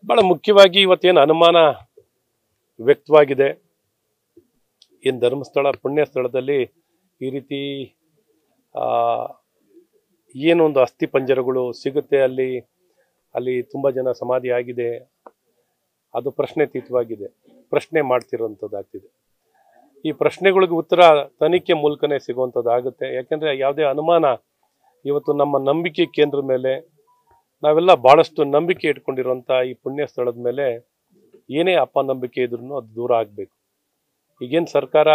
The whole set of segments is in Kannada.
ಬಹಳ ಮುಖ್ಯವಾಗಿ ಇವತ್ತೇನು ಅನುಮಾನ ವ್ಯಕ್ತವಾಗಿದೆ, ಏನು ಧರ್ಮಸ್ಥಳ ಪುಣ್ಯ ಸ್ಥಳದಲ್ಲಿ ಈ ರೀತಿ ಏನೊಂದು ಅಸ್ಥಿ ಪಂಜರಗಳು ಸಿಗುತ್ತೆ, ಅಲ್ಲಿ ತುಂಬ ಜನ ಸಮಾಧಿ ಆಗಿದೆ, ಅದು ಪ್ರಶ್ನೆತೀತವಾಗಿದೆ, ಪ್ರಶ್ನೆ ಮಾಡ್ತಿರೋಂಥದ್ದಾಗ್ತಿದೆ. ಈ ಪ್ರಶ್ನೆಗಳಿಗೆ ಉತ್ತರ ತನಿಖೆ ಮೂಲಕನೇ ಸಿಗುವಂಥದ್ದಾಗುತ್ತೆ. ಯಾಕೆಂದರೆ ಯಾವುದೇ ಅನುಮಾನ ಇವತ್ತು ನಮ್ಮ ನಂಬಿಕೆ ಕೇಂದ್ರದ ಮೇಲೆ ನಾವೆಲ್ಲ ಭಾಳಷ್ಟು ನಂಬಿಕೆ ಇಟ್ಕೊಂಡಿರೋಂಥ ಈ ಪುಣ್ಯ ಸ್ಥಳದ ಮೇಲೆ ಏನೇ ಅಪನಂಬಿಕೆ ಇದ್ರೂ ಅದು ದೂರ ಆಗಬೇಕು. ಈಗೇನು ಸರ್ಕಾರ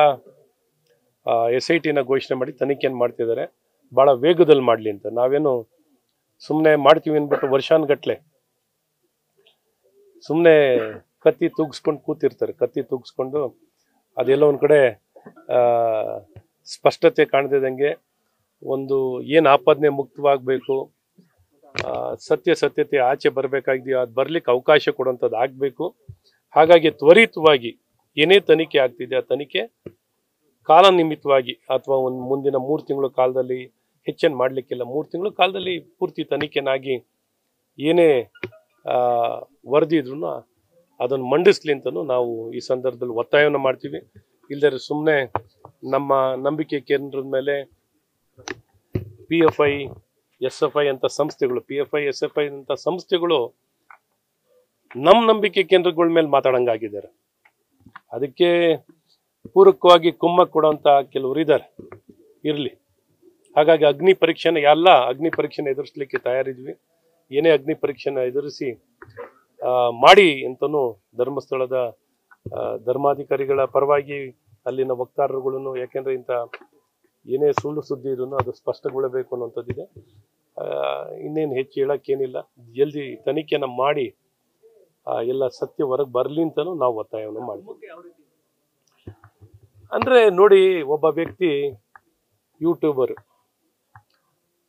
SITನ ಘೋಷಣೆ ಮಾಡಿ ತನಿಖೆಯನ್ನು ಮಾಡ್ತಿದ್ದಾರೆ, ಭಾಳ ವೇಗದಲ್ಲಿ ಮಾಡಲಿ ಅಂತ. ನಾವೇನು ಸುಮ್ಮನೆ ಮಾಡ್ತೀವಿ ಅಂದ್ಬಿಟ್ಟು ವರ್ಷಾನುಗಟ್ಲೆ ಸುಮ್ಮನೆ ಕತ್ತಿ ತೂಗಿಸ್ಕೊಂಡು ಕೂತಿರ್ತಾರೆ. ಕತ್ತಿ ತೂಗಿಸ್ಕೊಂಡು ಅದೆಲ್ಲ ಒಂದು ಕಡೆ ಸ್ಪಷ್ಟತೆ ಕಾಣದಿದ್ದಂಗೆ ಒಂದು ಏನು ಆಪಾದನೆ ಮುಕ್ತವಾಗಬೇಕು, ಸತ್ಯತೆ ಆಚೆ ಬರಬೇಕಾಗಿದೆಯೋ ಅದು ಬರಲಿಕ್ಕೆ ಅವಕಾಶ ಕೊಡುವಂಥದ್ದು ಆಗಬೇಕು. ಹಾಗಾಗಿ ತ್ವರಿತವಾಗಿ ಏನೇ ತನಿಖೆ ಆಗ್ತಿದೆ ಆ ತನಿಖೆ ಕಾಲನಿಮಿತ್ತವಾಗಿ ಅಥವಾ ಒಂದು ಮುಂದಿನ 3 ತಿಂಗಳ ಕಾಲದಲ್ಲಿ ಹೆಚ್ಚೇನು ಮಾಡಲಿಕ್ಕಿಲ್ಲ, 3 ತಿಂಗಳ ಕಾಲದಲ್ಲಿ ಪೂರ್ತಿ ತನಿಖೆನಾಗಿ ಏನೇ ವರದಿ ಇದ್ರೂ ಅದನ್ನು ಮಂಡಿಸ್ಲಿ ಅಂತಲೂ ನಾವು ಈ ಸಂದರ್ಭದಲ್ಲಿ ಒತ್ತಾಯವನ್ನು ಮಾಡ್ತೀವಿ. ಇಲ್ಲದೇ ಸುಮ್ಮನೆ ನಮ್ಮ ನಂಬಿಕೆ ಕೇಂದ್ರದ ಮೇಲೆ PFI SFI ಅಂತ ಸಂಸ್ಥೆಗಳು, PFI SFI ಅಂತ ಸಂಸ್ಥೆಗಳು ನಮ್ಮ ನಂಬಿಕೆ ಕೇಂದ್ರಗಳ ಮೇಲೆ ಮಾತಾಡಂಗಾಗಿದ್ದಾರೆ. ಅದಕ್ಕೆ ಪೂರಕವಾಗಿ ಕುಮ್ಮಕ್ಕು ಕೊಡುವಂಥ ಕೆಲವರು ಇದ್ದಾರೆ, ಇರಲಿ. ಹಾಗಾಗಿ ಅಗ್ನಿ ಪರೀಕ್ಷೆನ ಎದುರಿಸಲಿಕ್ಕೆ ತಯಾರಿದ್ವಿ. ಏನೇ ಅಗ್ನಿ ಪರೀಕ್ಷೆನ ಎದುರಿಸಿ ಮಾಡಿ ಅಂತಲೂ ಧರ್ಮಸ್ಥಳದ ಧರ್ಮಾಧಿಕಾರಿಗಳ ಪರವಾಗಿ ಅಲ್ಲಿನ ವಕ್ತಾರರುಗಳನ್ನು, ಯಾಕೆಂದರೆ ಇಂಥ ಏನೇ ಸುಳ್ಳು ಸುದ್ದಿ ಇದನ್ನು ಅದು ಸ್ಪಷ್ಟಗೊಳ್ಳಬೇಕು ಅನ್ನೋಂಥದ್ದಿದೆ. ಇನ್ನೇನು ಹೆಚ್ಚು ಹೇಳೋಕ್ಕೇನಿಲ್ಲ, ಜಲ್ದಿ ತನಿಖೆನ ಮಾಡಿ ಎಲ್ಲ ಸತ್ಯ ಹೊರಗೆ ಬರಲಿ ಅಂತಲೂ ನಾವು ಒತ್ತಾಯವನ್ನು ಮಾಡ್ತೀವಿ. ಅಂದರೆ ನೋಡಿ, ಒಬ್ಬ ವ್ಯಕ್ತಿ ಯೂಟ್ಯೂಬರ್,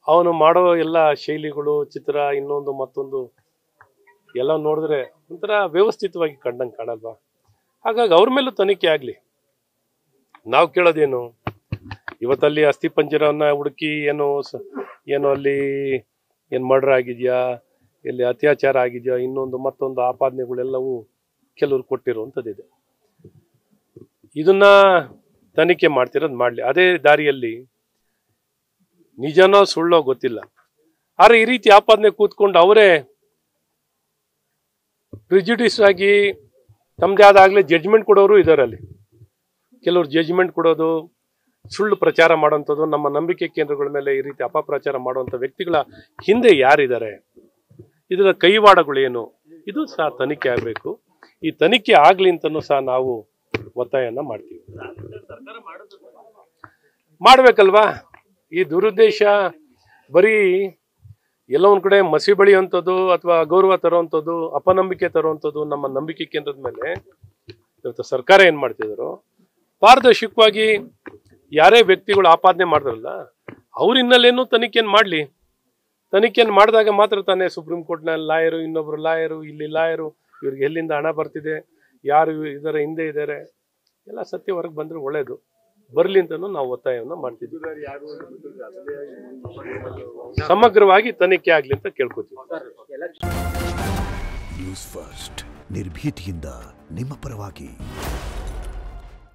ಅವನು ಮಾಡೋ ಎಲ್ಲ ಶೈಲಿಗಳು, ಚಿತ್ರ, ಇನ್ನೊಂದು ಮತ್ತೊಂದು ಎಲ್ಲ ನೋಡಿದ್ರೆ ಒಂಥರ ವ್ಯವಸ್ಥಿತವಾಗಿ ಕಂಡಂಗೆ ಕಾಣಲ್ವಾ? ಹಾಗಾಗಿ ಅವ್ರ ಮೇಲೂ ತನಿಖೆ ಆಗಲಿ. ನಾವು ಕೇಳೋದೇನು, ಇವತ್ತಲ್ಲಿ ಅಸ್ಥಿ ಪಂಜರವನ್ನ ಹುಡುಕಿ ಏನೋ ಅಲ್ಲಿ ಏನು ಮರ್ಡರ್ ಆಗಿದೆಯಾ, ಎಲ್ಲಿ ಅತ್ಯಾಚಾರ ಆಗಿದೆಯಾ, ಇನ್ನೊಂದು ಮತ್ತೊಂದು ಆಪಾದನೆಗಳೆಲ್ಲವೂ ಕೆಲವರು ಕೊಟ್ಟಿರುವಂಥದ್ದಿದೆ. ಇದನ್ನ ತನಿಖೆ ಮಾಡ್ತಿರೋದು ಮಾಡಲಿ. ಅದೇ ದಾರಿಯಲ್ಲಿ ನಿಜನೋ ಸುಳ್ಳೋ ಗೊತ್ತಿಲ್ಲ, ಆದರೆ ಈ ರೀತಿ ಆಪಾದನೆ ಕೂತ್ಕೊಂಡು ಅವರೇ ಪ್ರಿಜುಡಿಸ್ ಆಗಿ ತಮ್ಮದೇ ಆದಾಗಲೇ ಜಡ್ಜ್ಮೆಂಟ್ ಕೊಡೋರು ಇದ್ದಾರೆ. ಅಲ್ಲಿ ಕೆಲವರು ಜಡ್ಜ್ಮೆಂಟ್ ಕೊಡೋದು, ಸುಳ್ಳು ಪ್ರಚಾರ ಮಾಡೋಂಥದ್ದು, ನಮ್ಮ ನಂಬಿಕೆ ಕೇಂದ್ರಗಳ ಮೇಲೆ ಈ ರೀತಿ ಅಪಪ್ರಚಾರ ಮಾಡುವಂಥ ವ್ಯಕ್ತಿಗಳ ಹಿಂದೆ ಯಾರಿದ್ದಾರೆ, ಇದರ ಕೈವಾಡಗಳೇನು, ಇದು ಸಹ ತನಿಖೆ ಆಗಬೇಕು. ಈ ತನಿಖೆ ಆಗಲಿ ಅಂತಲೂ ಸಹ ನಾವು ಒತ್ತಾಯನ ಮಾಡ್ತೀವಿ. ಮಾಡಬೇಕಲ್ವಾ? ಈ ದುರುದ್ದೇಶ ಬರೀ ಎಲ್ಲ ಒಂದು ಕಡೆ ಮಸಿ ಬಳಿಯುವಂಥದ್ದು ಅಥವಾ ಅಗೌರವ ತರುವಂಥದ್ದು, ಅಪನಂಬಿಕೆ ತರುವಂಥದ್ದು ನಮ್ಮ ನಂಬಿಕೆ ಕೇಂದ್ರದ ಮೇಲೆ ಇವತ್ತು ಸರ್ಕಾರ ಏನು ಮಾಡ್ತಿದ್ರು, ಪಾರದರ್ಶಕವಾಗಿ ಯಾರೇ ವ್ಯಕ್ತಿಗಳು ಆಪಾದನೆ ಮಾಡಿದ್ರಲ್ಲ ಅವ್ರ ಹಿನ್ನೆಲೆಯನ್ನು ತನಿಖೆಯನ್ನು ಮಾಡಲಿ. ತನಿಖೆಯನ್ನು ಮಾಡಿದಾಗ ಮಾತ್ರ ತಾನೇ ಸುಪ್ರೀಂ ಕೋರ್ಟ್ನಲ್ಲಿ ಲಾಯರು, ಇನ್ನೊಬ್ರು ಲಾಯರು, ಇಲ್ಲಿ ಲಾಯರು, ಇವ್ರಿಗೆ ಎಲ್ಲಿಂದ ಹಣ ಬರ್ತಿದೆ, ಯಾರು ಇದರ ಹಿಂದೆ ಇದ್ದಾರೆ, ಎಲ್ಲ ಸತ್ಯ ಹೊರಗೆ ಬಂದರೆ ಒಳ್ಳೇದು. ಬರಲಿ ಅಂತಲೂ ನಾವು ಒತ್ತಾಯವನ್ನು ಮಾಡ್ತಿದ್ವಿ. ಸಮಗ್ರವಾಗಿ ತನಿಖೆ ಆಗಲಿ ಅಂತ ಕೇಳ್ಕೊತೀವಿ. ನ್ಯೂಸ್ ಫಸ್ಟ್, ನಿರ್ಭೀತಿಯಿಂದ ನಿಮ್ಮ ಪರವಾಗಿ.